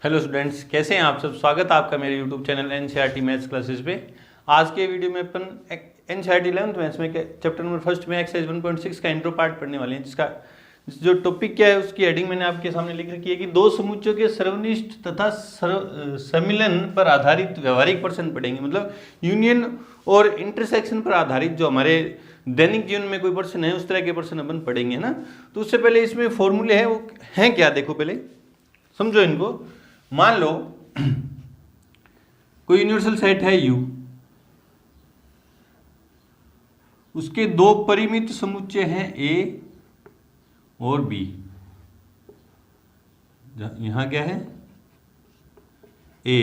Hello students, कैसे हैं आप सब। स्वागत है आपका मेरे YouTube channel NCERT maths classes पे। आज के वीडियो में अपन एनसीईआरटी 11th मैथ्स में चैप्टर नंबर फर्स्ट में एक्सरसाइज 1.6 का इंट्रो पार्ट पढ़ने वाले हैं, जिसका जो टॉपिक क्या है उसकी हेडिंग मैंने आपके सामने लिख रखी है कि दो समुच्चयों के सर्वनिष्ठ तथा सम्मिलन पर आधारित व्यवहारिक प्रश्न पढ़ेंगे। मतलब यूनियन और इंटरसेक्शन पर आधारित जो हमारे दैनिक जीवन में कोई प्रश्न है उस तरह के प्रश्न अपन पढ़ेंगे ना। तो उससे पहले इसमें फॉर्मूले है, वो हैं क्या देखो, पहले समझो इनको। मान लो कोई यूनिवर्सल सेट है U, उसके दो परिमित समुच्चय हैं A और B। यहां क्या है, A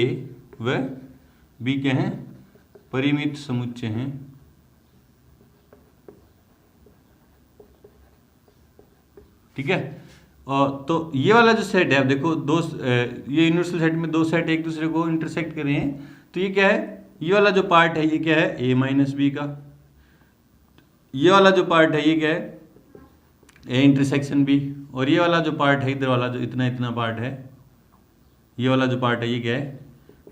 व B क्या है, परिमित समुच्चय हैं। ठीक है। तो ये वाला जो सेट है, अब देखो ये यूनिवर्सल सेट में दो सेट एक दूसरे को इंटरसेक्ट कर रहे हैं। तो ये क्या है, ये वाला जो पार्ट है ये क्या है, A माइनस बी का। ये वाला जो पार्ट है ये क्या है, A इंटरसेक्शन B। और ये वाला जो पार्ट है, इधर वाला जो इतना इतना पार्ट है, ये वाला जो पार्ट है ये क्या है,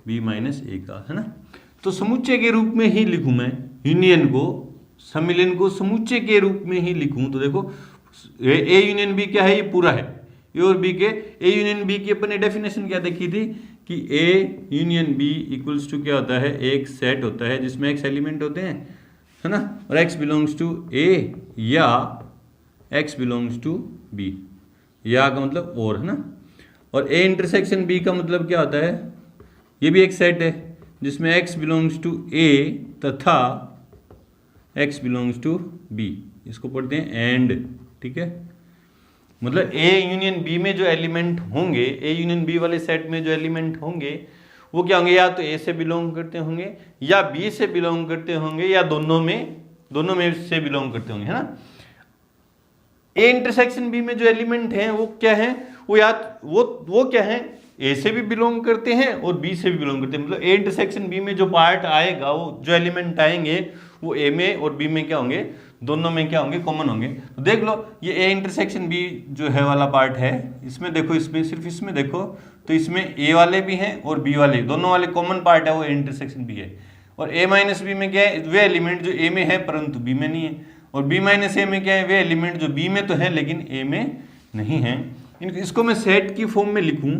B माइनस A का, है ना। तो समुच्चय के रूप में ही लिखूं मैं यूनियन को, सम्मिलन को समुच्चय के रूप में ही लिखूं। तो देखो ए यूनियन बी क्या है, ये पूरा है ए और बी के। ए यूनियन बी की अपन ने डेफिनेशन क्या देखी थी कि A union B equals to क्या होता है, एक सेट होता है जिसमें एक्स एलिमेंट होते हैं, है ना, और एक्स बिलोंग्स टू ए या एक्स बिलोंग्स टू बी। या का मतलब और, है ना। और ए इंटरसेक्शन बी का मतलब क्या होता है, ये भी एक सेट है जिसमें एक्स बिलोंग्स टू ए तथा एक्स बिलोंग्स टू बी। इसको पढ़ते हैं एंड। ठीक है, मतलब ए यूनियन बी में जो एलिमेंट होंगे, ए यूनियन बी वाले सेट में जो एलिमेंट होंगे वो क्या होंगे, या तो ए से बिलोंग करते होंगे या बी से बिलोंग करते होंगे या दोनों में से बिलोंग करते होंगे, है ना। ए इंटरसेक्शन बी में जो एलिमेंट हैं वो क्या है, वो या वो क्या है, ए से भी बिलोंग करते हैं और बी से भी बिलोंग करते हैं। मतलब ए इंटरसेक्शन बी में जो पार्ट आएगा, वो जो एलिमेंट आएंगे वो ए में और बी में क्या होंगे, दोनों में क्या होंगे, कॉमन होंगे। तो देख लो ये ए इंटरसेक्शन बी जो है वाला पार्ट है, इसमें देखो, इसमें सिर्फ इसमें देखो तो इसमें ए वाले भी हैं और बी वाले, दोनों वाले कॉमन पार्ट है, वो ए इंटरसेक्शन बी है। और ए माइनस बी में क्या है, वे एलिमेंट जो ए में है परंतु बी में नहीं है। और बी माइनस ए में क्या है, वे एलिमेंट जो बी में तो है लेकिन ए में नहीं है। इसको मैं सेट की फॉर्म में लिखूं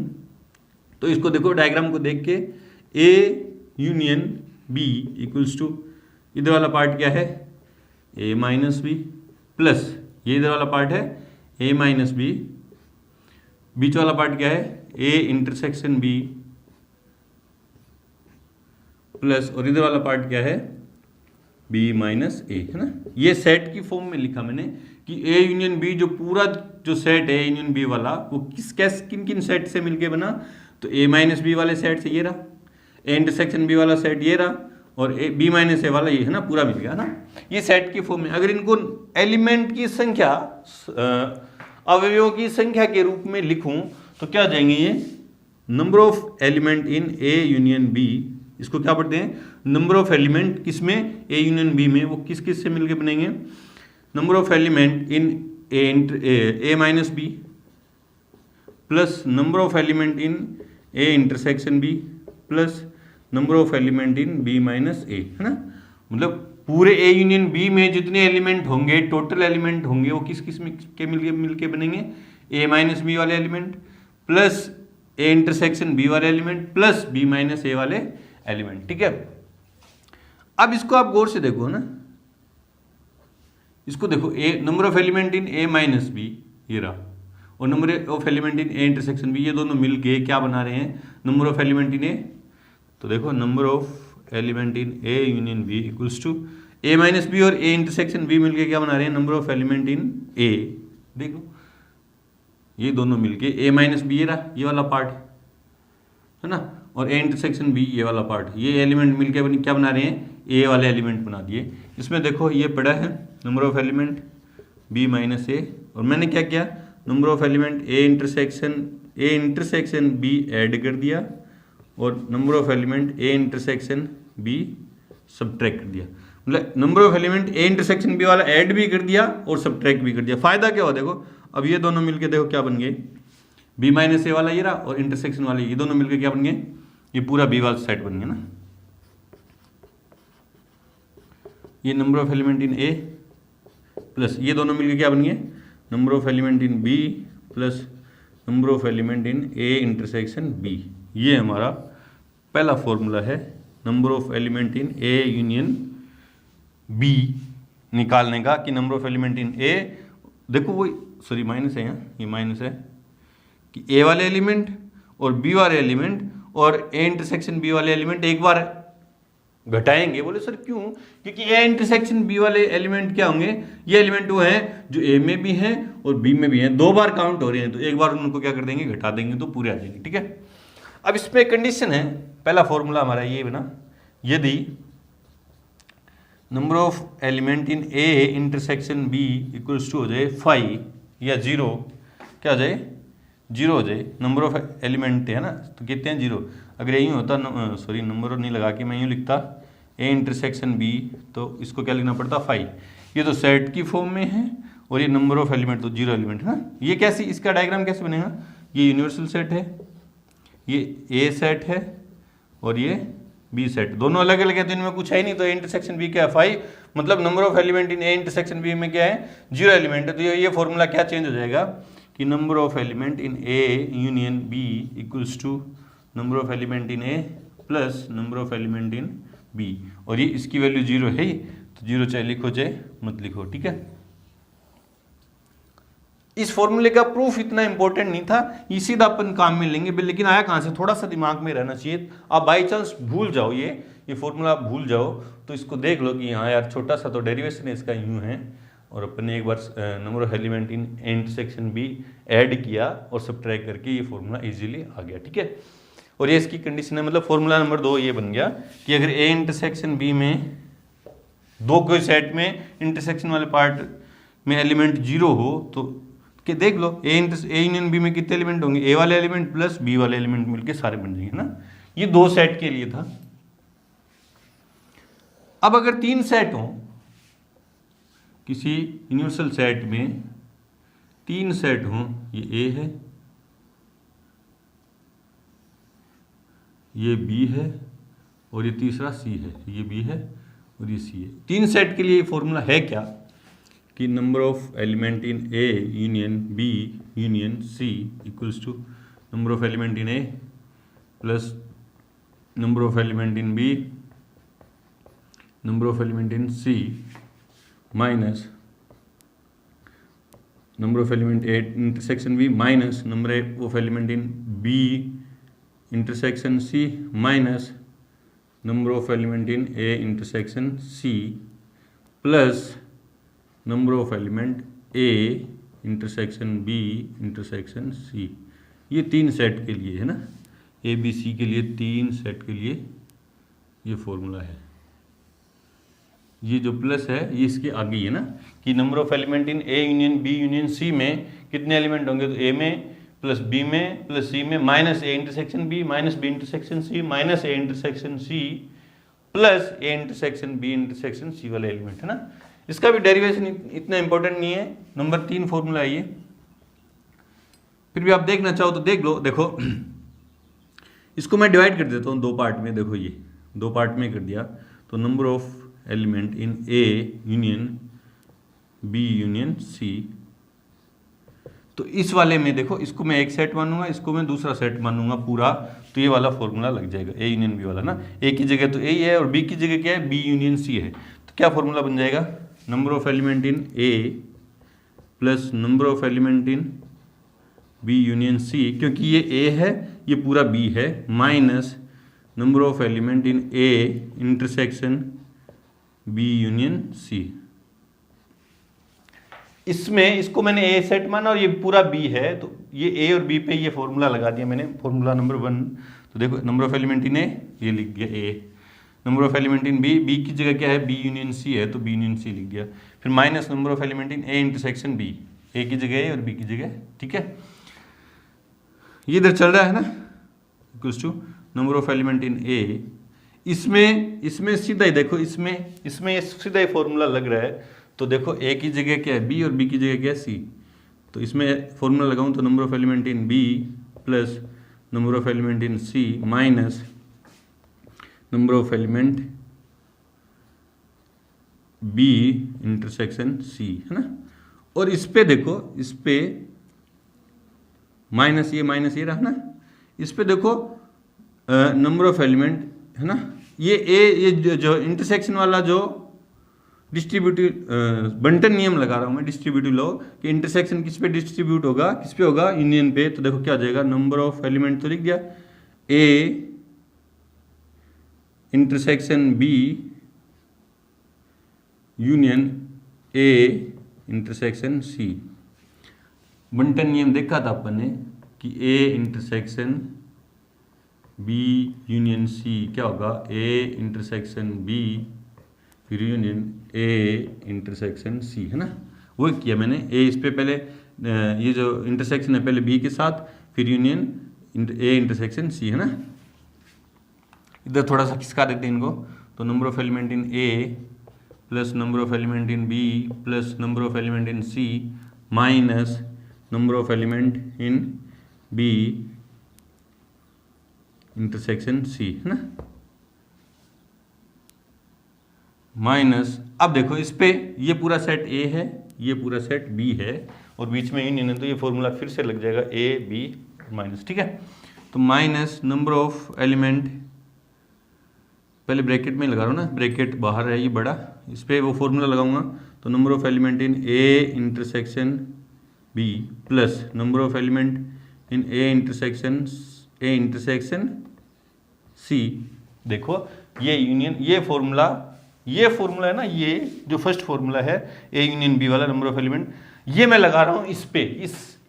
तो इसको देखो, डायग्राम को देख के, A union B equals to, इधर वाला पार्ट क्या है, ए माइनस बी प्लस ये इधर वाला पार्ट है ए माइनस बी, बीच वाला पार्ट क्या है, ए इंटरसेक्शन बी प्लस, और इधर वाला पार्ट क्या है, बी माइनस ए, है ना। ये सेट की फॉर्म में लिखा मैंने कि ए यूनियन बी जो पूरा जो सेट है यूनियन बी वाला, वो किन किन सेट से मिलके बना। तो ए माइनस बी वाले सेट से ये रहा, ए इंटरसेक्शन बी वाला सेट ये रहा, और ए बी माइनस ए वाला ये, है ना, पूरा मिल गया ना। ये सेट की फॉर्म में अगर इनको एलिमेंट की संख्या, अवयवों की संख्या के रूप में लिखूं तो क्या हो जाएंगे ये, number of element in A union B. इसको क्या पढ़ते हैं, नंबर ऑफ एलिमेंट किसमें, ए यूनियन बी में, वो किस किस से मिलके बनेंगे, number of element in A minus B plus number of element in A intersection B plus number of element in B minus A, है ना। मतलब पूरे ए यूनियन बी में जितने एलिमेंट होंगे, टोटल एलिमेंट होंगे, वो किस किस के मिलके बनेंगे, ए माइनस बी वाले element plus A intersection B वाले element plus B minus A वाले एलिमेंट। ठीक है, अब इसको आप गौर से देखो ना, इसको देखो, A number of element in A minus B ये रहा, और number of element in A intersection B, ये दोनों मिलके क्या बना रहे हैं, number of element in A. तो देखो number of element in A union B equals to A minus B और ए इंटरसेक्शन बी मिलके क्या बना रहे हैं, number of element in A. देखो ये दोनों मिलके ए माइनस बी ये रहा, ये वाला पार्ट, है ना, और ए इंटरसेक्शन बी ये वाला पार्ट, ये एलिमेंट मिलके क्या बना रहे हैं, ए वाले एलिमेंट बना दिए। इसमें देखो ये पड़ा है number of element B minus A, और मैंने क्या किया, number of element A intersection B add कर दिया और number of element A intersection B subtract कर दिया। मतलब number of element A intersection B वाला ऐड भी कर दिया और सब्ट्रैक्ट भी कर दिया। फायदा क्या हुआ देखो, अब ये दोनों मिलके देखो क्या बन गए, बी माइनस ए वाला ये रहा और इंटरसेक्शन वाले ये दोनों मिलकर क्या बन गए, ये पूरा बी वाला सेट बन गया ना। ये number of element in A plus ये दोनों मिलकर क्या बन गए, number of element in B plus number of element in A intersection B. ये हमारा पहला फॉर्मूला है number of element in A union B निकालने का, कि number of element in A, देखो वो सॉरी माइनस है यहाँ, ये माइनस है कि ए वाले एलिमेंट और बी वाले एलिमेंट और ए इंटरसेक्शन बी वाले एलिमेंट एक बार घटाएंगे। बोले सर क्यों, क्योंकि ए इंटरसेक्शन बी वाले एलिमेंट क्या होंगे, ये एलिमेंट वो हैं जो ए में भी हैं और बी में भी हैं, दो बार काउंट हो रहे हैं, तो एक बार उनको क्या कर देंगे, घटा देंगे, तो पूरे आ जाएंगे। ठीक है, अब इसमें कंडीशन है, पहला फॉर्मूला हमारा ये बना, यदि number of element in A intersection B equals to हो जाए 5 या 0, क्या हो जाए, 0 हो जाए, नंबर ऑफ एलिमेंट है ना, तो कितने हैं 0। अगर यही होता, सॉरी नंबर नहीं लगा के मैं यूँ लिखता ए इंटरसेक्शन बी, तो इसको क्या लिखना पड़ता 5। ये तो सेट की फॉर्म में है और ये नंबर ऑफ एलिमेंट तो 0 एलिमेंट है ना। ये कैसे, इसका डायग्राम कैसे बनेगा, ये यूनिवर्सल सेट है, ये ए सेट है और ये बी सेट, दोनों अलग अलग है, तो इनमें कुछ है ही नहीं, तो ए इंटरसेक्शन बी क्या है 5, मतलब number of element in A intersection B में क्या है 0 एलिमेंट है। तो ये फॉर्मूला क्या चेंज हो जाएगा कि number of element in A union B equals to number of element in A plus number of element in B, और ये इसकी वैल्यू 0 है ही, तो 0 चाहे लिखो चाहे मत लिखो। ठीक है, इस फॉर्मूले का प्रूफ इतना इंपॉर्टेंट नहीं था, ये सीधा अपन काम में लेंगे, लेकिन आया कहाँ से, थोड़ा सा दिमाग में रहना चाहिए। आप बाई चांस भूल जाओ ये फॉर्मूला आप भूल जाओ, तो इसको देख लो कि हाँ यार छोटा सा तो डेरिवेशन है इसका यूँ है, और अपन ने एक बार number of element in intersection B add किया और सब्ट्रैक्ट करके ये फॉर्मूला इजीली आ गया। ठीक है, और ये इसकी कंडीशन है, मतलब फॉर्मूला नंबर 2 ये बन गया कि अगर ए इंटरसेक्शन बी में दो कोई सेट में इंटरसेक्शन वाले पार्ट में एलिमेंट 0 हो, तो कि देख लो ए यूनियन बी में कितने एलिमेंट होंगे, ए वाले एलिमेंट प्लस बी वाले एलिमेंट मिलके सारे बन जाएंगे ना। ये 2 सेट के लिए था। अब अगर 3 सेट हो, किसी यूनिवर्सल सेट में 3 सेट हो, ये ए है, ये बी है और ये तीसरा सी है, ये बी है और ये सी है। 3 सेट के लिए फॉर्मूला है क्या कि number of element in A union B union C equals to number of element in A plus number of element in B number of element in C minus number of element A intersection B minus number of element in B intersection C minus number of element in A intersection C plus number of element A intersection B intersection C. ये 3 set के लिए है ना, A B C के लिए 3 set के लिए ये फॉर्मूला है। ये जो प्लस है ये इसके आगे है ना, कि number of element in A union B union C में कितने एलिमेंट होंगे, तो ए में प्लस बी में प्लस सी में minus A intersection B minus B intersection C minus A intersection C plus A intersection B intersection C वाले element है ना। इसका भी डेरिवेशन इतना इंपॉर्टेंट नहीं है, नंबर 3 फॉर्मूला है ये। फिर भी आप देखना चाहो तो देख लो। देखो इसको मैं डिवाइड कर देता हूँ 2 पार्ट में। देखो ये 2 पार्ट में कर दिया, तो number of element in A union B union C, तो इस वाले में देखो इसको मैं एक सेट मानूंगा, इसको मैं दूसरा सेट मानूंगा पूरा, तो ये वाला फॉर्मूला लग जाएगा ए यूनियन बी वाला ना। ए की जगह तो ए ही है और बी की जगह क्या है, बी यूनियन सी है। तो क्या फॉर्मूला बन जाएगा, number of element in A plus number of element in B union C, क्योंकि ये ए है ये पूरा बी है, minus number of element in A intersection B union C. इसमें इसको मैंने ए सेट माना और ये पूरा बी है, तो ये ए और बी पे ये फॉर्मूला लगा दिया मैंने, फॉर्मूला नंबर 1। तो देखो number of element in A ये लिख दिया A, number of element in B, B की जगह क्या है बी यूनियन सी है तो बी यूनियन सी लिख दिया, फिर minus number of element in A intersection B, A की जगह ए और बी की जगह, ठीक है। ये इधर चल रहा है ना, equals to number of element in A. इसमें सीधा ही देखो, इसमें सीधा ही फॉर्मूला लग रहा है। तो देखो ए की जगह क्या है बी और बी की जगह क्या है सी, तो इसमें फॉर्मूला लगाऊं तो number of element in B plus number of element in C minus number of element B intersection C, है ना। और इस पे देखो, इस पे माइनस ये रहा ना, इस पे देखो नंबर ऑफ एलिमेंट, है ना, ये जो इंटरसेक्शन वाला जो डिस्ट्रीब्यूटिव बंटन नियम लगा रहा हूं मैं, डिस्ट्रीब्यूटिव लॉ कि इंटरसेक्शन किस पे डिस्ट्रीब्यूट होगा, किस पे होगा, यूनियन पे। तो देखो क्या हो जाएगा, नंबर ऑफ एलिमेंट तो लिख दिया, A intersection B union A intersection C. बंटन नियम देखा था अपन ने कि A intersection B union C क्या होगा, ए इंटरसेक्शन बी फिर यूनियन ए इंटरसेक्शन सी, है ना। वो किया मैंने, ए इस पे पहले ये जो इंटरसेक्शन है पहले बी के साथ, फिर यूनियन ए इंटरसेक्शन सी, है ना। इधर थोड़ा सा खिसका देते हैं इनको, तो number of element in A plus number of element in B plus number of element in C minus number of element in B intersection C, है ना, माइनस। अब देखो इस पे ये पूरा सेट ए है, ये पूरा सेट बी है, और बीच में यूनियन है, तो ये फॉर्मूला फिर से लग जाएगा ए बी माइनस, ठीक है। तो माइनस नंबर ऑफ एलिमेंट, पहले ब्रैकेट में लगा रहा हूँ ना, ब्रैकेट बाहर है ये बड़ा, इस पे वो फॉर्मूला लगाऊंगा, तो number of element in A intersection B plus number of element in A intersection C. देखो ये यूनियन, ये फॉर्मूला है ना, ये जो फर्स्ट फॉर्मूला है ए यूनियन बी वाला नंबर ऑफ एलिमेंट, ये मैं लगा रहा हूँ इस पे,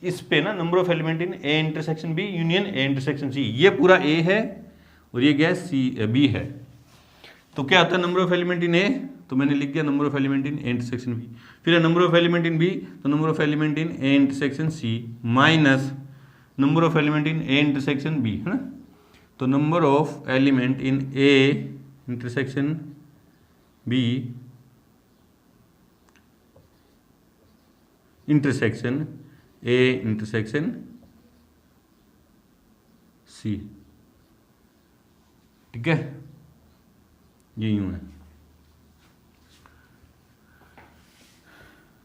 इस पे ना, number of element in A intersection B union A intersection C. ये पूरा ए है और ये क्या है, बी है। तो क्या आता है number of element in A, तो मैंने लिख दिया number of element in A intersection B. फिर number of element in B, तो number of element in A intersection C minus number of element in A intersection B, है ना। तो number of element in A intersection B intersection A intersection C, ठीक है, ये यूं है।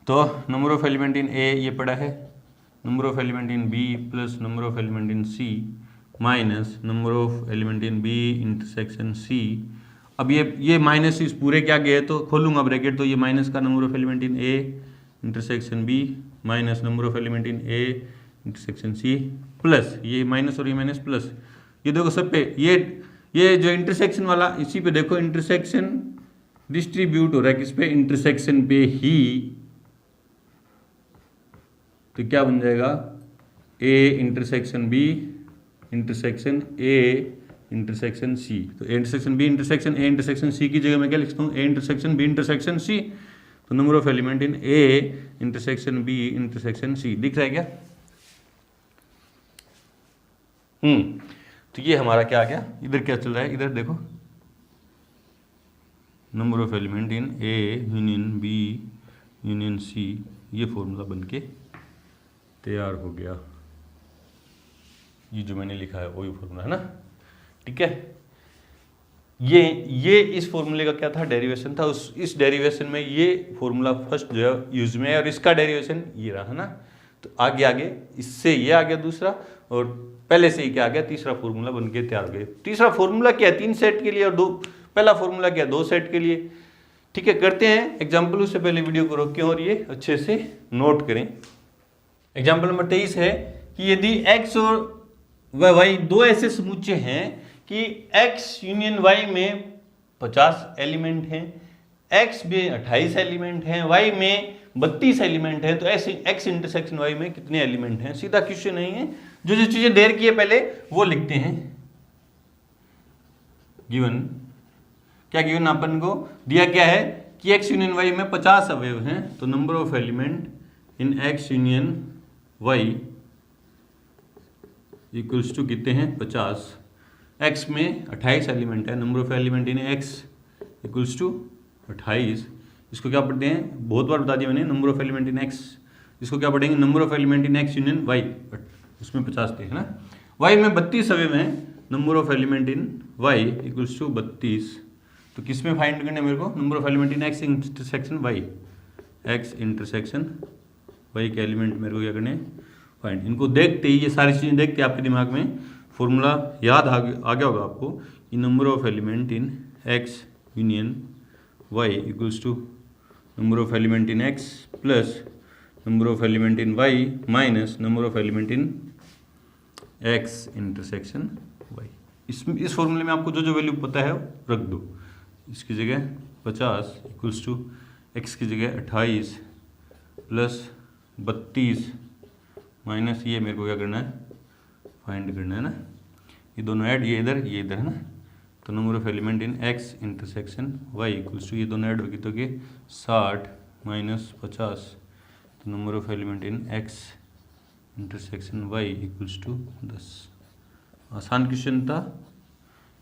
तो number of element in A ये पड़ा है, number of element in B plus number of element in C minus number of element in B intersection C. अब ये माइनस इस पूरे क्या गया है, तो खोलूंगा ब्रैकेट, तो ये माइनस का number of element in A intersection B minus number of element in A intersection C plus ये माइनस और ये माइनस प्लस, ये देखो सब पे ये जो इंटरसेक्शन वाला, इसी पे देखो इंटरसेक्शन डिस्ट्रीब्यूट हो रहा है किस पे, इंटरसेक्शन पे ही। तो क्या बन जाएगा, A intersection B intersection A intersection C. तो A intersection B intersection A intersection C की जगह मैं क्या लिखता हूँ, A intersection B intersection C. तो number of element in A intersection B intersection C दिख रहा है क्या? तो ये हमारा क्या आ गया, इधर क्या चल रहा है, इधर देखो number of element in A union B union C, ये फॉर्मूला बनके तैयार हो गया। ये जो मैंने लिखा है वही फॉर्मूला है ना, ठीक है। ये इस फॉर्मूले का क्या था, डेरिवेशन था। इस डेरिवेशन में ये फॉर्मूला फर्स्ट जो है यूज में है, और इसका डेरिवेशन ये रहा है ना। तो आगे इससे ये आ गया दूसरा, और पहले से ही क्या आ गया, तीसरा फॉर्मूला बन के तैयार हो गया। तीसरा फॉर्मूला क्या है, 3 सेट के लिए, और पहला फॉर्मूला क्या है, 2 सेट के लिए। ठीक है, करते हैं एग्जाम्पल। उससे पहले वीडियो को रोकें और ये अच्छे से नोट करें। एग्जाम्पल नंबर 23 है कि यदि x और y दो ऐसे समुच्चय हैं कि x यूनियन y में 50 एलिमेंट हैं, x में 28 एलिमेंट हैं, y में 32 एलिमेंट हैं, तो x इंटरसेक्शन y में कितने एलिमेंट हैं। सीधा क्वेश्चन नहीं है, जो चीजें देर की है पहले वो लिखते हैं। गिवन क्या, गिवन अपन को दिया क्या है कि x यूनियन y में 50 अवयव हैं, तो number of element in x union y equals to कितने हैं, 50। x में 28 एलिमेंट है, number of element in x equals to 28। इसको क्या पढ़ते हैं, बहुत बार बता दिया मैंने, number of element in x इसको क्या पढ़ेंगे, number of element in X union Y, उसमें 50 थे है ना, वाई में 32 अवे में number of element in Y equals to 32। तो किस में फाइंड करना है मेरे को, number of element in X intersection Y, X intersection Y के एलिमेंट मेरे को क्या करने फाइंड। इनको देखते ही, ये सारी चीज़ें देखते आपके दिमाग में फॉर्मूला याद आ गया होगा आपको कि number of element in X union Y equals to number of element in X plus number of element in Y minus number of element in X intersection Y. इस फॉर्मूले में आपको जो जो वैल्यू पता है रख दो। इसकी जगह 50 इक्वल्स टू एक्स की जगह 28 प्लस 32 माइनस ये मेरे को क्या करना है फाइंड करना है ना, ये दोनों ऐड, ये इधर है ना, तो number of element in X intersection Y equals to ये दोनों ऐड होगी तो कि 60 माइनस 50, तो number of element in X intersection Y equals to 10। आसान क्वेश्चन था,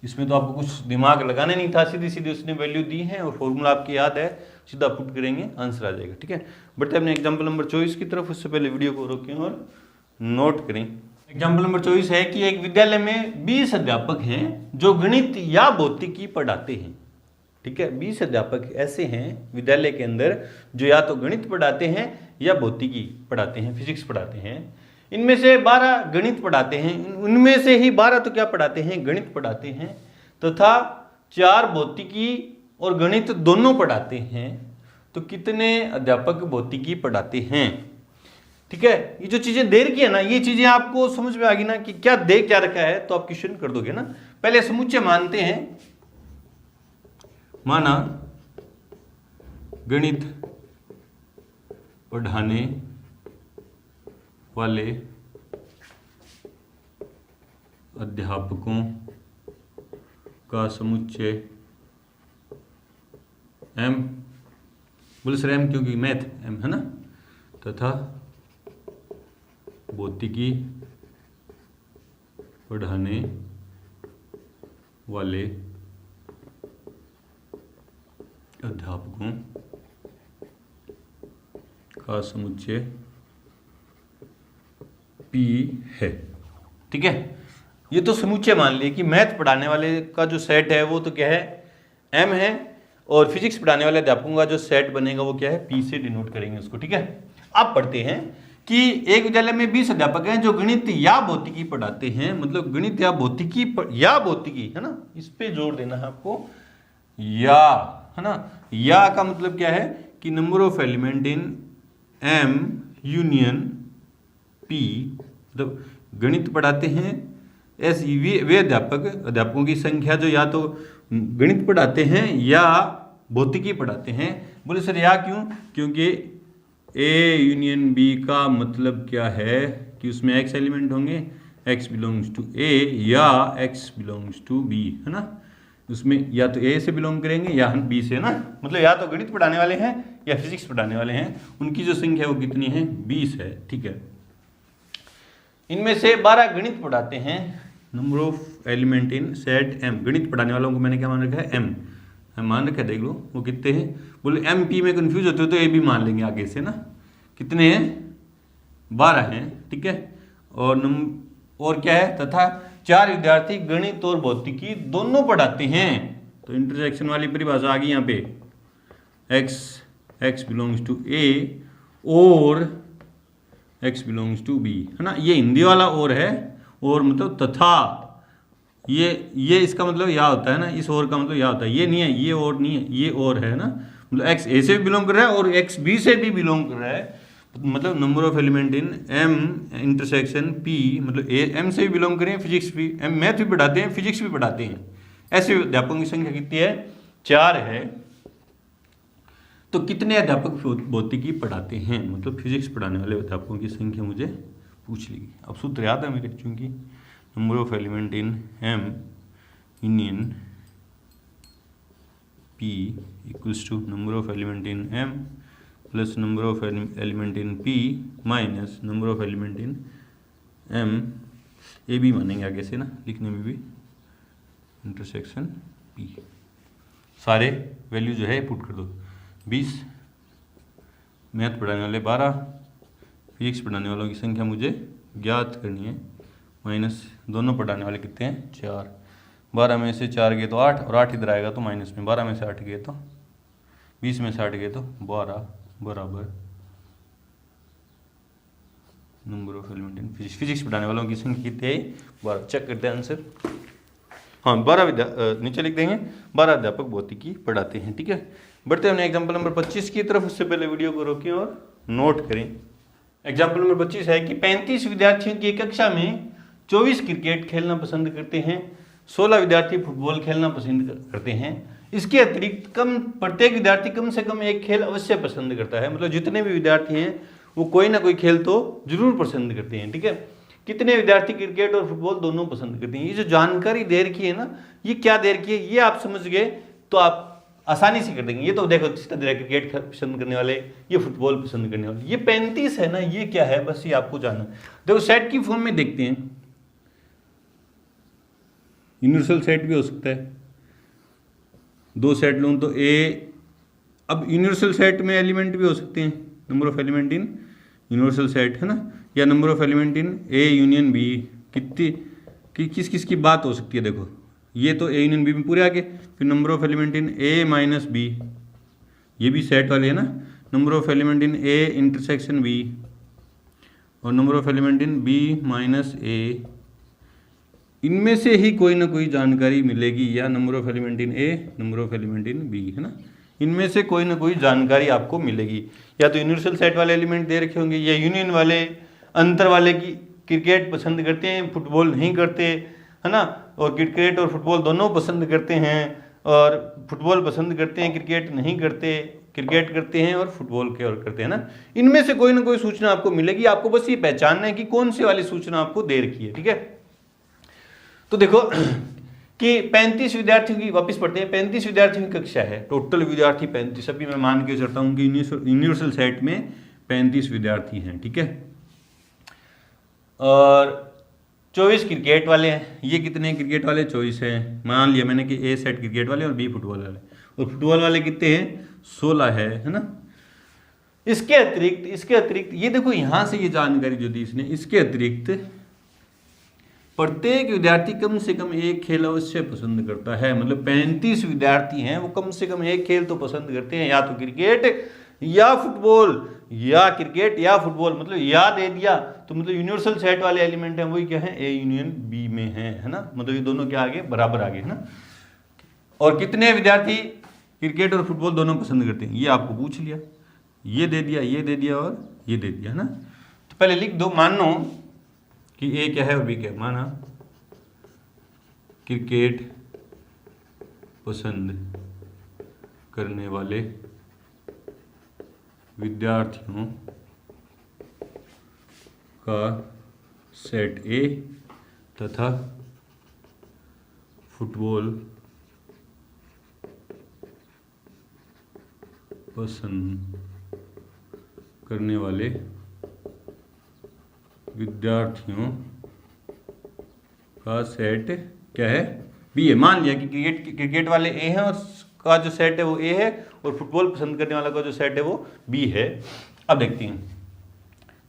इसमें तो आपको कुछ दिमाग लगाना नहीं था, सीधी सीधी उसने वैल्यू दी है और फॉर्मूला आपकी याद है, सीधा पुट करेंगे आंसर आ जाएगा। ठीक है, बढ़ते अपने एग्जाम्पल नंबर 24 की तरफ। उससे पहले वीडियो को रोकें और नोट करें। एग्जाम्पल नंबर 24 है कि एक विद्यालय में 20 अध्यापक हैं जो गणित या भौतिकी पढ़ाते हैं। ठीक है, 20 अध्यापक ऐसे हैं विद्यालय के अंदर जो या तो गणित पढ़ाते हैं या भौतिकी पढ़ाते हैं, फिजिक्स पढ़ाते हैं। इनमें से 12 गणित पढ़ाते हैं, उनमें से ही 12 तो क्या पढ़ाते हैं, गणित पढ़ाते हैं, तथा 4 भौतिकी और गणित दोनों पढ़ाते हैं। तो कितने अध्यापक भौतिकी पढ़ाते हैं। ठीक है, ये जो चीजें दे रखी है ना, ये चीजें आपको समझ में आ गई ना कि क्या दे क्या रखा है, तो आप क्वेश्चन कर दोगे ना। पहले समुच्चय मानते हैं, माना गणित पढ़ाने वाले अध्यापकों का समुच्चय एम, बोले सर एम क्योंकि मैथ एम है ना, तथा भौतिकी पढ़ाने वाले अध्यापकों का समुच्चय पी है। ठीक है, ये तो समुच्चय मान लिए कि मैथ पढ़ाने वाले का जो सेट है वो तो क्या है एम है, और फिजिक्स पढ़ाने वाले अध्यापकों का जो सेट बनेगा वो क्या है पी से डिनोट करेंगे उसको। ठीक है, अब पढ़ते हैं कि एक विद्यालय में 20 अध्यापक हैं जो गणित या भौतिकी पढ़ाते हैं, मतलब गणित या भौतिकी या भौतिकी है ना, इस पे जोर देना है आपको, या है ना, या का मतलब क्या है कि number of element in M union P, मतलब गणित पढ़ाते हैं ऐसे वे अध्यापकों की संख्या जो या तो गणित पढ़ाते हैं या भौतिकी पढ़ाते हैं। बोले सर या क्यों, क्योंकि ए यूनियन बी का मतलब क्या है कि उसमें एक्स एलिमेंट होंगे, एक्स बिलोंग्स टू ए या एक्स बिलोंग्स टू बी है ना, उसमें या तो ए से बिलोंग करेंगे या बी से ना, मतलब या तो गणित पढ़ाने वाले हैं या फिजिक्स पढ़ाने वाले हैं, उनकी जो संख्या वो कितनी है 20 है। ठीक है, इनमें से 12 गणित पढ़ाते हैं, number of element in set M, गणित पढ़ाने वालों को मैंने क्या मान रखा है एम मान रखा है, देख लो वो कितने हैं। बोले एम पी में कंफ्यूज होते हो तो ए भी मान लेंगे आगे से ना, कितने हैं 12 हैं। ठीक है, और क्या है, तथा 4 विद्यार्थी गणित और भौतिकी दोनों पढ़ाते हैं। तो इंटरसेक्शन वाली परिभाषा आ गई यहाँ पे, एक्स बिलोंग्स टू ए और एक्स बिलोंग्स टू बी है ना, ये हिंदी वाला और है, और मतलब तथा ये इसका मतलब या होता है ना, इस और का मतलब या होता है, ये नहीं है, ये और नहीं है, ये और है ना, मतलब एक्स ए से भी बिलोंग कर रहा है और एक्स बी से भी बिलोंग कर रहा है, मतलब number of element in M intersection P, मतलब ए एम से भी बिलोंग करें, फिजिक्स भी एम मैथ भी पढ़ाते हैं, फिजिक्स भी पढ़ाते हैं, ऐसे अध्यापकों की संख्या कितनी है 4 है। तो कितने अध्यापक भौतिकी पढ़ाते हैं, मतलब फिजिक्स पढ़ाने वाले अध्यापकों की संख्या मुझे पूछ ली। अब सूत्र याद है मेरे, चूंकि number of element in M union P equals to number of element in M plus number of element in P minus number of element in M, A भी मानेंगे आगे से ना लिखने में भी, इंटरसेक्शन पी। सारे वैल्यू जो है पुट कर दो, 20 मैथ पढ़ाने वाले 12, फिजिक्स पढ़ाने वालों की संख्या मुझे ज्ञात करनी है। माइनस दोनों पढ़ाने वाले कितने हैं 4। 12 में से 4 गए तो 8 और 8 इधर आएगा तो माइनस में 12 में से 8 गए तो 20 में से 8 गए तो 12 बराबर number of element in physics. Physics पढ़ाने वालों की संख्या कितनी है 12। चेक करते हैं आंसर। हाँ 12 नीचे लिख देंगे 12 अध्यापक भौतिकी पढ़ाते हैं। ठीक है, बढ़ते हैं एग्जाम्पल नंबर 25 की तरफ। उससे पहले वीडियो को रोकें और नोट करें। एग्जाम्पल नंबर 25 है कि 35 विद्यार्थियों की कक्षा में 24 क्रिकेट खेलना पसंद करते हैं, 16 विद्यार्थी फुटबॉल खेलना पसंद करते हैं। इसके अतिरिक्त प्रत्येक विद्यार्थी कम से कम एक खेल अवश्य पसंद करता है। मतलब जितने भी विद्यार्थी हैं वो कोई ना कोई खेल तो जरूर पसंद करते हैं। ठीक है, कितने विद्यार्थी क्रिकेट और फुटबॉल दोनों पसंद करते हैं। ये जो जानकारी दे रखी है ना, ये क्या दे रखी है, ये आप समझ गए तो आप आसानी से कर देंगे। ये तो देखो क्रिकेट पसंद करने वाले, ये फुटबॉल पसंद करने वाले। ये 35 है ना, ये क्या है, बस ये आपको जानना। देखो सेट की फॉर्म में देखते हैं, यूनिवर्सल सेट भी हो सकता है। 2 सेट लूँ तो ए, अब यूनिवर्सल सेट में एलिमेंट भी हो सकते हैं, number of element in universal set है ना, या number of element in A union B. कितनी किस किस की बात हो सकती है। देखो ये तो ए यूनियन बी में पूरे आ गए। फिर number of element in A minus B, ये भी सेट वाले है ना। Number of element in A intersection B और number of element in B minus A. इनमें से ही कोई ना कोई जानकारी मिलेगी, या number of element in A, number of element in B है ना। इनमें से कोई ना कोई जानकारी आपको मिलेगी। या तो यूनिवर्सल सेट वाले एलिमेंट दे रखे होंगे, या यूनियन वाले, अंतर वाले की क्रिकेट पसंद करते हैं फुटबॉल नहीं करते है ना, और क्रिकेट और फुटबॉल दोनों पसंद करते हैं, और फुटबॉल पसंद करते हैं क्रिकेट नहीं करते, क्रिकेट करते हैं और फुटबॉल के और करते हैं ना। इनमें से कोई ना कोई सूचना आपको मिलेगी। आपको बस ये पहचानना है कि कौन सी वाली सूचना आपको दे रखी है। ठीक है, तो देखो कि 35 विद्यार्थियों की, वापस पढ़ते हैं, 35 विद्यार्थियों की कक्षा है, टोटल विद्यार्थी 35। अभी मैं मान के चलता हूँ कि यूनिवर्सल सेट में 35 विद्यार्थी हैं। ठीक है, और 24 क्रिकेट वाले हैं। ये कितने क्रिकेट वाले 24 हैं, मान लिया मैंने कि ए सेट क्रिकेट वाले और बी फुटबॉल वाले, और फुटबॉल वाले कितने हैं 16 है ना। इसके अतिरिक्त ये देखो यहाँ से ये जानकारी जो दी इसने, इसके अतिरिक्त प्रत्येक विद्यार्थी कम से कम एक खेल अवश्य पसंद करता है। मतलब 35 विद्यार्थी हैं, वो कम से कम एक खेल तो पसंद करते हैं, या तो क्रिकेट या फुटबॉल, या क्रिकेट या फुटबॉल। मतलब या दे दिया तो मतलब यूनिवर्सल सेट वाले एलिमेंट हैं वही क्या है, ए यूनियन बी में है ना। मतलब ये दोनों क्या आगे बराबर आगे है ना। और कितने विद्यार्थी क्रिकेट और फुटबॉल दोनों पसंद करते हैं, ये आपको पूछ लिया, ये दे दिया, ये दे दिया और ये दे दिया है ना। तो पहले लिख दो, मानो कि ए क्या है और बी क्या है। माना क्रिकेट पसंद करने वाले विद्यार्थियों का सेट ए तथा फुटबॉल पसंद करने वाले विद्यार्थियों का सेट क्या है, बी है। मान लिया कि क्रिकेट वाले ए हैं और का जो सेट है वो ए है, और फुटबॉल पसंद करने वाला का जो सेट है वो बी है। अब देखते हैं,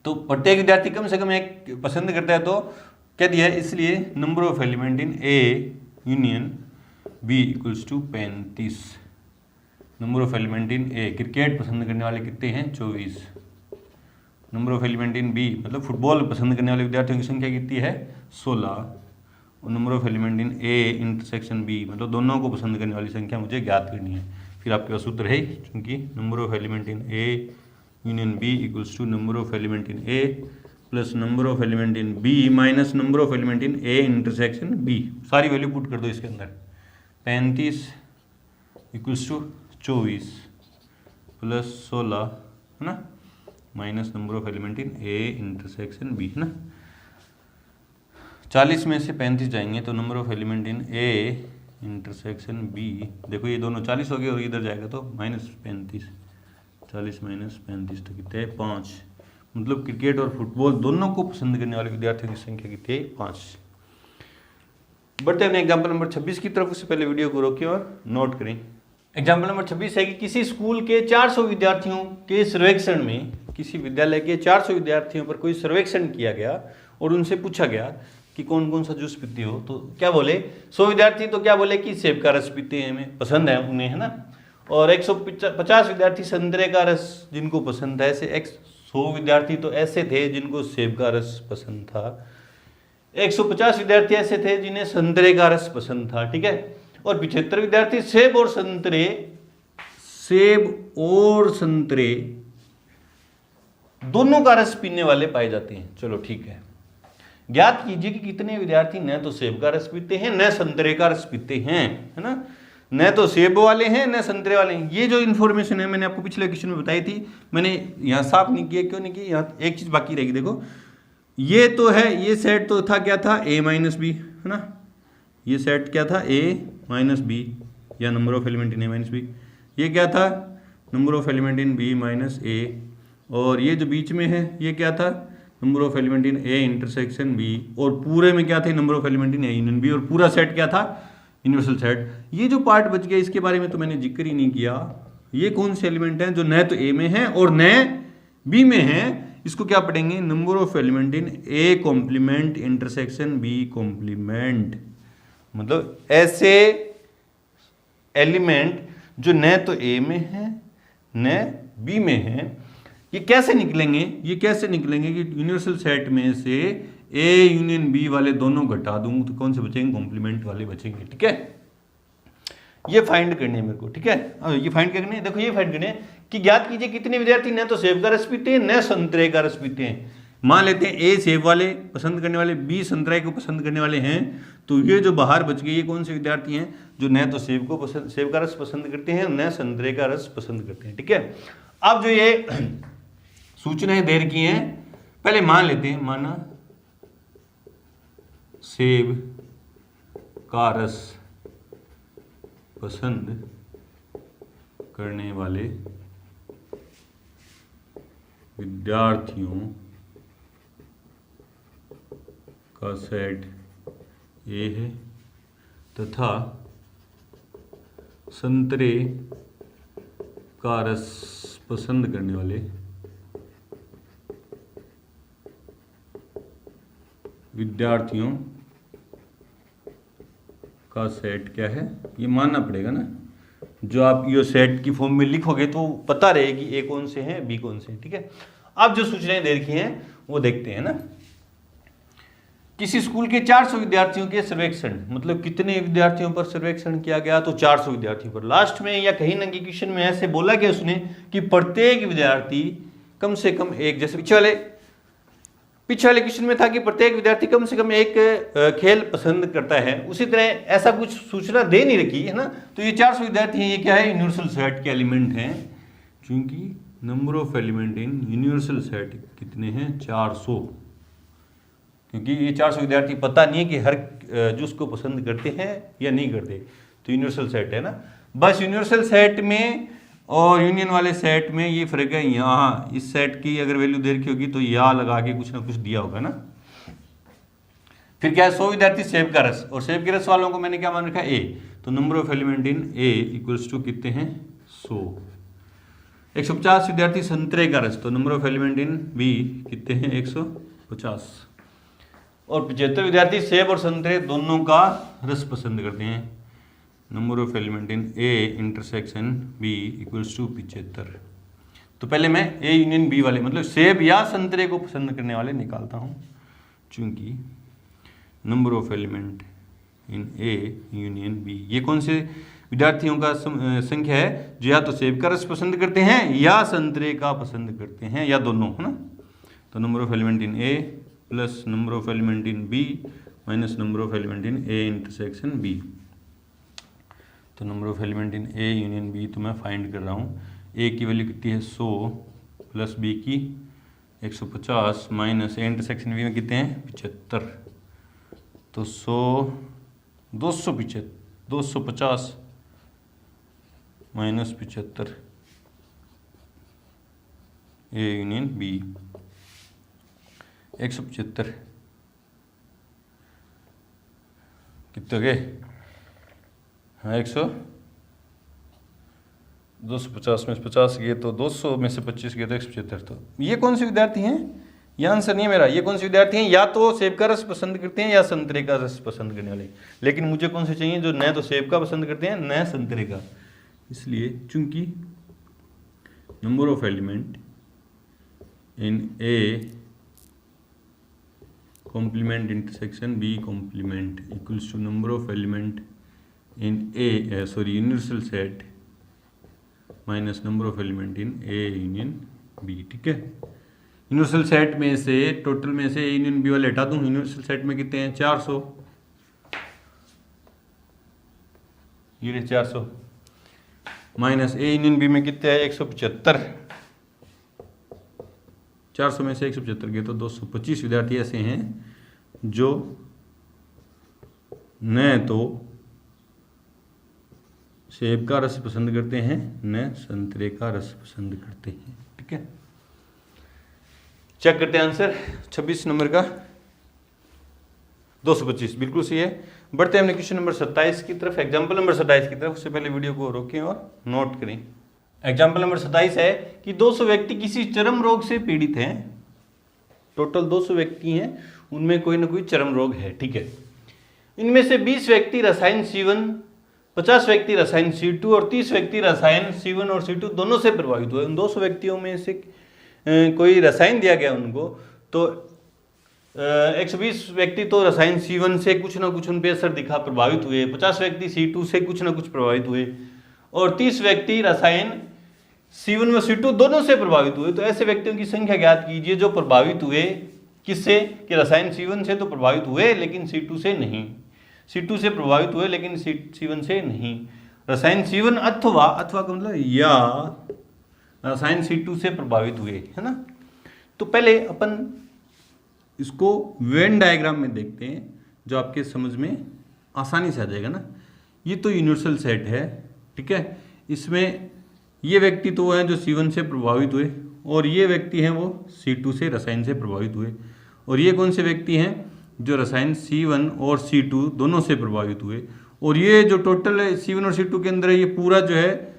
तो प्रत्येक विद्यार्थी कम से कम एक पसंद करता है, तो क्या दिया है, इसलिए number of element in A union B equals to 35। Number of element in A, cricket पसंद करने वाले कितने हैं 24। Number of element in B मतलब फुटबॉल पसंद करने वाले विद्यार्थियों की संख्या कितनी है 16। और number of element in A intersection B मतलब दोनों को पसंद करने वाली संख्या मुझे ज्ञात करनी है। फिर आपके पास सूत्र है, क्योंकि number of element in A union B equals to number of element in A plus number of element in B minus number of element in A intersection B. सारी वैल्यू पुट कर दो इसके अंदर। 35 इक्वल्स टू 24 प्लस 16 है ना, minus number of element in A intersection B है ना। 40 में से 35 जाएंगे तो number of element in A intersection B, देखो ये दोनों 40 हो गए और इधर जाएगा तो -35, 40 माइनस 35 तो कितने 5। मतलब क्रिकेट और फुटबॉल दोनों को पसंद करने वाले विद्यार्थियों की संख्या कितनी है 5। बढ़ते हैं एग्जाम्पल नंबर 26 की तरफ। उससे पहले वीडियो को रोकें और नोट करें। एग्जाम्पल नंबर 26 है कि किसी स्कूल के 400 विद्यार्थियों के सर्वेक्षण में, किसी विद्यालय के 400 विद्यार्थियों पर कोई सर्वेक्षण किया गया और उनसे पूछा गया कि कौन कौन सा जूस पीते हो, तो क्या बोले 100 विद्यार्थी तो क्या बोले कि सेब का रस पीते हैं, हमें पसंद है उन्हें, है ना। और 150 विद्यार्थी संतरे का रस जिनको पसंद है, ऐसे 100 विद्यार्थी तो ऐसे थे जिनको सेब का रस पसंद था, 150 विद्यार्थी ऐसे थे जिन्हें संतरे का रस पसंद था, ठीक है। और 75 विद्यार्थी सेब और संतरे दोनों का रस पीने वाले पाए जाते हैं। चलो ठीक है, ज्ञात कीजिए कि कितने विद्यार्थी न तो सेब का रस पीते हैं न संतरे का रस पीते हैं, है ना। न तो सेब वाले हैं न संतरे वाले हैं। ये जो इन्फॉर्मेशन है मैंने आपको पिछले क्वेश्चन में बताई थी, मैंने यहाँ साफ नहीं किया, क्यों नहीं की, यहाँ एक चीज बाकी रहेगी। देखो ये तो है, ये सेट तो था, क्या था, a माइनस बी, है ना। ये सेट क्या था, a माइनस बी, या number of element in a minus B. ये क्या था, number of element in b minus a। और ये जो बीच में है ये क्या था, number of element in a intersection b। और पूरे में क्या थे, number of element in a union b। और पूरा सेट क्या था, यूनिवर्सल सेट। ये जो पार्ट बच गया इसके बारे में तो मैंने जिक्र ही नहीं किया। ये कौन से एलिमेंट हैं जो न तो a में है और न b में है, इसको क्या पढ़ेंगे, number of element in a complement intersection b complement. मतलब ऐसे एलिमेंट जो न तो a में है न b में है, ये कैसे निकलेंगे, ये कैसे निकलेंगे कि यूनिवर्सल सेट में से a यूनियन b वाले दोनों घटा दूं तो कौन से बचेंगे, कॉम्प्लीमेंट वाले बचेंगे, ठीक है। ये फाइंड करने है मेरे को, ठीक है। ये फाइंड करने, देखो ये फाइंड करने कि ज्ञात कीजिए कितने विद्यार्थी न तो सेब का रस पीते हैं न संतरे का रस पीते हैं। मान लेते हैं ए सेब वाले पसंद करने वाले, बी संतरे को पसंद करने वाले हैं, तो ये जो बाहर बच गए ये कौन से विद्यार्थी हैं जो न तो सेब का रस पसंद करते हैं न संतरे का रस पसंद करते हैं, ठीक है। अब जो ये सूचनाएं दे रखी हैं, पहले मान लेते हैं, माना सेब का रस पसंद करने वाले विद्यार्थियों का सेट ए है तथा संतरे का रस पसंद करने वाले विद्यार्थियों का सेट क्या है, ये मानना पड़ेगा ना। जो आप ये सेट की फॉर्म में लिखोगे तो पता रहेगी ए कौन से हैं बी कौन से हैं, ठीक है। अब जो सूचनाएं दे रखी हैं वो देखते हैं ना। किसी स्कूल के 400 विद्यार्थियों के सर्वेक्षण, मतलब कितने विद्यार्थियों पर सर्वेक्षण किया गया, तो 400 विद्यार्थियों पर। लास्ट में या कहीं ना कहीं क्वेश्चन में ऐसे बोला गया उसने कि प्रत्येक विद्यार्थी कम से कम एक, जैसे पीछे वाले क्वेश्चन में था कि प्रत्येक विद्यार्थी कम से कम एक खेल पसंद करता है, उसी तरह ऐसा कुछ सूचना दे नहीं रखी है ना। तो ये 400 विद्यार्थी हैं, ये क्या है, यूनिवर्सल सेट के एलिमेंट हैं। क्योंकि number of element in universal set कितने हैं, 400। क्योंकि ये 400 विद्यार्थी पता नहीं है कि हर जूस को पसंद करते हैं या नहीं करते, तो यूनिवर्सल सेट है ना। बस यूनिवर्सल सेट में और यूनियन वाले सेट में ये फर्क है, यहाँ इस सेट की अगर वैल्यू दे रखी होगी तो या लगा के कुछ ना कुछ दिया होगा ना। फिर क्या है, 100 विद्यार्थी सेब का रस, और सेब के रस वालों को मैंने क्या मान रखा है, ए। तो number of element in A equals to कितने हैं, 100। 150 विद्यार्थी संतरे का रस, तो number of element in B कितने हैं, 150। और 75 विद्यार्थी सेब और संतरे दोनों का रस पसंद करते हैं, number of element in A intersection B equals to 75। तो पहले मैं ए यूनियन बी वाले, मतलब सेब या संतरे को पसंद करने वाले निकालता हूँ, चूंकि number of element in A union B, ये कौन से विद्यार्थियों का संख्या है जो या तो सेब का रस पसंद करते हैं या संतरे का पसंद करते हैं, या दोनों, है ना। तो number of element in A plus number of element in B minus number of element in A intersection B. तो number of element in A union B तो मैं फाइंड कर रहा हूँ। ए की वैल्यू कितनी है, 100 प्लस बी की 150 माइनस ए इंटरसेक्शन बी में कितने हैं, 75। तो 100 250 माइनस 75 ए यूनियन बी 175 कितने हो गए, हाँ 100 250 में से 50 गए तो 200 में से 25 गए तो 175। तो ये कौन से विद्यार्थी हैं? ये आंसर नहीं है मेरा। ये कौन से विद्यार्थी हैं? या तो सेब का रस पसंद करते हैं या संतरे का रस पसंद करने वाले। लेकिन मुझे कौन से चाहिए? जो न तो सेब का पसंद करते हैं न संतरे का। इसलिए चूंकि number of element in A complement intersection B complement equals to number of element in universal set minus number of element in A union B। ठीक है, यूनिवर्सल सेट में से टोटल में से A यूनियन B वाले हटा दूं। Universal set में कितने हैं? 400। ये रहे 400 माइनस A यूनियन B में कितने हैं? 175। 400 में से 175 गए तो 225 विद्यार्थी ऐसे हैं जो न तो सेब का रस पसंद करते हैं न संतरे का रस पसंद करते हैं। ठीक है, चेक करते हैं आंसर 26 नंबर का 225 बिल्कुल सही है। बढ़ते हैं हमने क्वेश्चन नंबर 27 की तरफ, एग्जाम्पल नंबर 27 की तरफ। उससे पहले वीडियो को रोकें और नोट करें। एग्जाम्पल नंबर 27 है कि 200 व्यक्ति किसी चर्म रोग से पीड़ित हैं। टोटल 200 व्यक्ति हैं, उनमें कोई ना कोई चर्म रोग है। ठीक है, इनमें से 20 व्यक्ति रसायन C1, 50 व्यक्ति रसायन C2 और 30 व्यक्ति रसायन C1 और C2 दोनों से प्रभावित हुए। उन 200 व्यक्तियों में से कोई रसायन दिया गया उनको, तो 120 व्यक्ति तो रसायन C1 से कुछ ना कुछ उन पे असर दिखा, प्रभावित हुए। 50 व्यक्ति C2 से कुछ ना कुछ प्रभावित हुए और 30 व्यक्ति रसायन C1 व C2 दोनों से प्रभावित हुए। तो ऐसे व्यक्तियों की संख्या ज्ञात कीजिए जो प्रभावित हुए किससे? कि रसायन C1 से तो प्रभावित हुए लेकिन C2 से नहीं। C2 से प्रभावित हुए लेकिन C1 से नहीं। रसायन C1 अथवा का मतलब या रसायन C2 से प्रभावित हुए, है ना। तो पहले अपन इसको वेन डायग्राम में देखते हैं, जो आपके समझ में आसानी से आ जाएगा ना। ये तो यूनिवर्सल सेट है, ठीक है। इसमें ये व्यक्ति तो हैं जो C1 से प्रभावित हुए और ये व्यक्ति हैं वो C2 से रसायन से प्रभावित हुए। और ये कौन से व्यक्ति हैं? जो रसायन C1 और C2 दोनों से प्रभावित हुए। और ये जो टोटल है C1 और C2 के अंदर है, ये पूरा जो है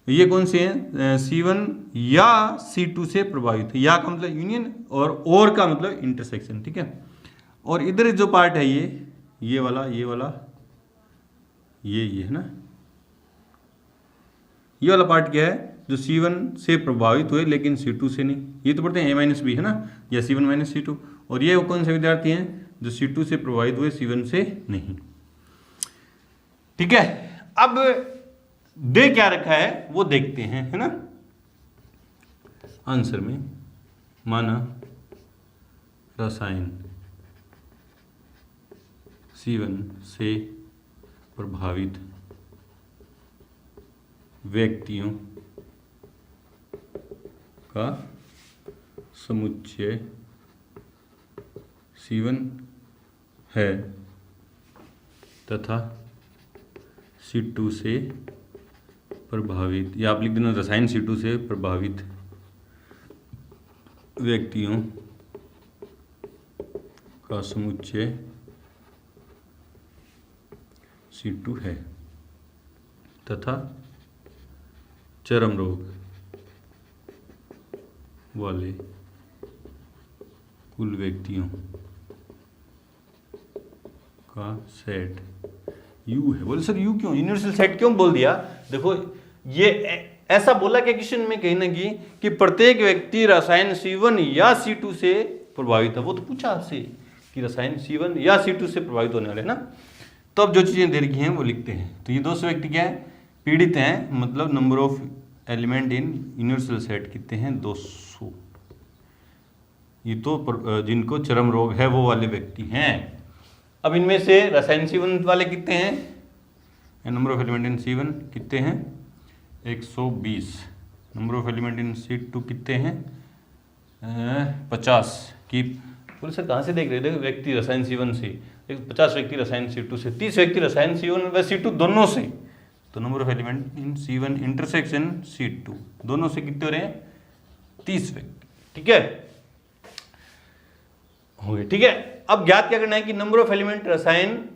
ये कौन से हैं? C1 या C2 से प्रभावित है। या का मतलब यूनियन और का मतलब इंटरसेक्शन, ठीक है। और इधर जो पार्ट है ये वाला ये है ना। ये वाला पार्ट क्या है? जो C1 से प्रभावित हुए लेकिन C2 से नहीं। ये तो पढ़ते हैं A-B है ना, या C1 - C2। और ये कौन से विद्यार्थी हैं? जो C2 से प्रभावित हुए, C1 से नहीं। ठीक है, अब दे क्या रखा है वो देखते हैं, है ना। आंसर में माना रसायन C1 से प्रभावित व्यक्तियों का समुच्चय C1 है तथा C2 से प्रभावित, या आप लिख देना रसायन C2 से प्रभावित व्यक्तियों का समुच्चय C2 है तथा चर्म रोग वाले कुल व्यक्तियों का सेट U है। बोले सर U क्यों, यूनिवर्सल सेट क्यों बोल दिया? देखो ये ऐसा बोला क्या क्वेश्चन में कहीं ना कहीं कि प्रत्येक व्यक्ति रसायन C1 या C2 से प्रभावित है। वो तो पूछा आपसे कि रसायन C1 या C2 से प्रभावित होने वाले, है ना। तो अब जो चीजें दे रखी हैं वो लिखते हैं। तो ये 200 व्यक्ति क्या है? पीड़ित हैं, मतलब number of element in universal set कितने हैं? 200। ये तो जिनको चर्म रोग है वो वाले व्यक्ति हैं। अब इनमें से रसायन C1 वाले कितने हैं? Number of element in C1 कितने हैं? 120। Number of element in C2 कितने हैं? 50 की। बोले सर कहाँ से देख रहे थे? व्यक्ति रसायन C1 से, 50 व्यक्ति रसायन C2 से, 30 व्यक्ति रसायन C1 व C2 दोनों से। तो number of element in C1 intersection C2 दोनों से कितने हो रहे हैं? 30 व्यक्ति, ठीक है, हो गए। ठीक है, अब ज्ञात क्या करना है कि नंबर ऑफ एलिमेंट रसायन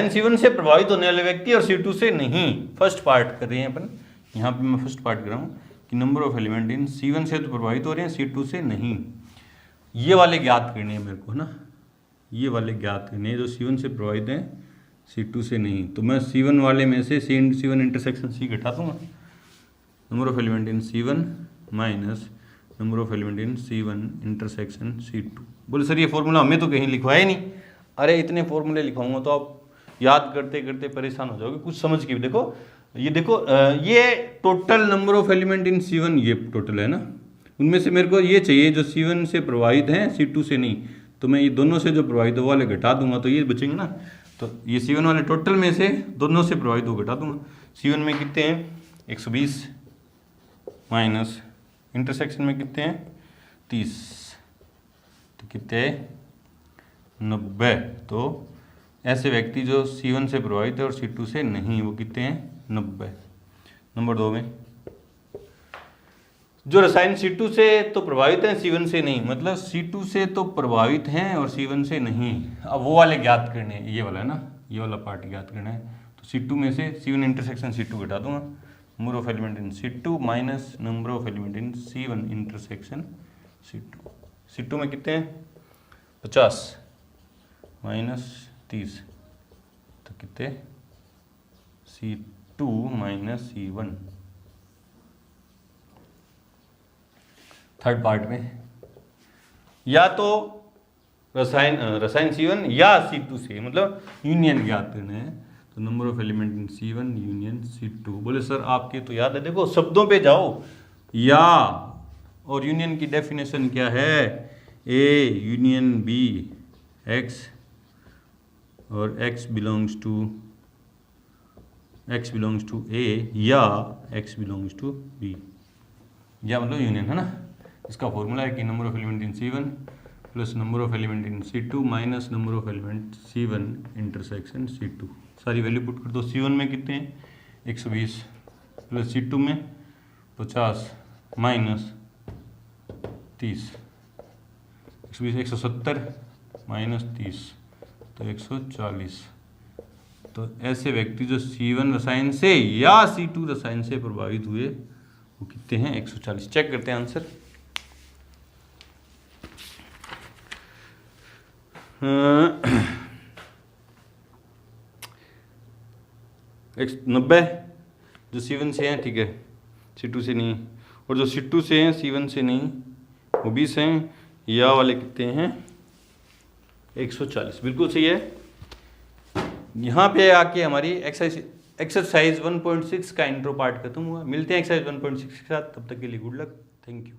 C1 से प्रभावित होने वाले व्यक्ति और C2 से नहीं। फर्स्ट पार्ट कर रहे हैं अपन यहाँ पे मैं फर्स्ट पार्ट कर रहा हूँ कि number of element in C1 से तो प्रभावित हो रहे हैं, C2 से नहीं। ये वाले ज्ञात करने हैं मेरे को, है ना, ये वाले ज्ञात करने हैं जो C1 से प्रभावित हैं, C2 से नहीं। तो मैं C1 वाले में से C1 इंटरसेक्शन C घटा दूंगा, number of element in C1 minus number of element in C1 intersection C2। बोले सर ये फॉर्मूला हमें तो कहीं लिखवाया नहीं। अरे इतने फॉर्मूले लिखवाऊंगा तो आप याद करते करते परेशान हो जाओगे, कुछ समझ के भी देखो। ये देखो, ये total number of element in C1 ये टोटल है ना, उनमें से मेरे को ये चाहिए जो C1 से प्रभावित हैं, C2 से नहीं। तो मैं ये दोनों से जो प्रभावित हो वाले घटा दूंगा तो ये बचेंगे ना। तो ये C1 वाले टोटल में से दोनों से प्रभावित हो घटा दूंगा। C1 में कितने हैं 120 माइनस इंटरसेक्शन में कितने हैं 30, तो कितने 90। तो ऐसे व्यक्ति जो C1 से प्रभावित है और C2 से नहीं, वो कितने हैं 90। नंबर 2 में जो रसायन C2 से तो प्रभावित हैं, C1 से नहीं, मतलब C2 से तो प्रभावित हैं और C1 से नहीं। अब वो वाले ज्ञात करने हैं, ये वाला है ना, ये वाला पार्ट ज्ञात करना है। तो C2 में से C1 इंटरसेक्शन C2 घटा दूंगा, number of element in C2 minus number of element in C1 intersection C2। C2 में कितने हैं 50 माइनस 30, तो कितने C2 minus C1। Third part में या तो रसायन C1 या C2 से, मतलब यूनियन ज्ञात करना है। तो number of element in C1 union C2। बोले सर आपके तो याद है, देखो शब्दों पे जाओ। या और यूनियन की डेफिनेशन क्या है, A यूनियन B X और X बिलोंग्स टू A या X बिलोंग्स टू B, या मतलब यूनियन है ना। इसका फॉर्मूला है कि number of element in C1 plus number of element in C2 minus number of element C1 intersection C2। सारी वैल्यू पुट कर दो। C1 में कितने हैं 120 प्लस C2 में 50 माइनस 30, 170 माइनस 30 तो 140। तो ऐसे व्यक्ति जो C1 रसायन से या C2 रसायन से प्रभावित हुए वो कितने हैं 140। चेक करते हैं आंसर। 90 जो C1 से हैं, ठीक है, C2 से नहीं, और जो C2 से हैं C1 से नहीं वो 20 हैं, या वाले कितने हैं 140। बिल्कुल सही है। यहाँ पे आके हमारी एक्सरसाइज 1.6 का इंट्रो पार्ट खत्म हुआ। मिलते हैं एक्सरसाइज 1.6 के साथ, तब तक के लिए गुड लक, थैंक यू।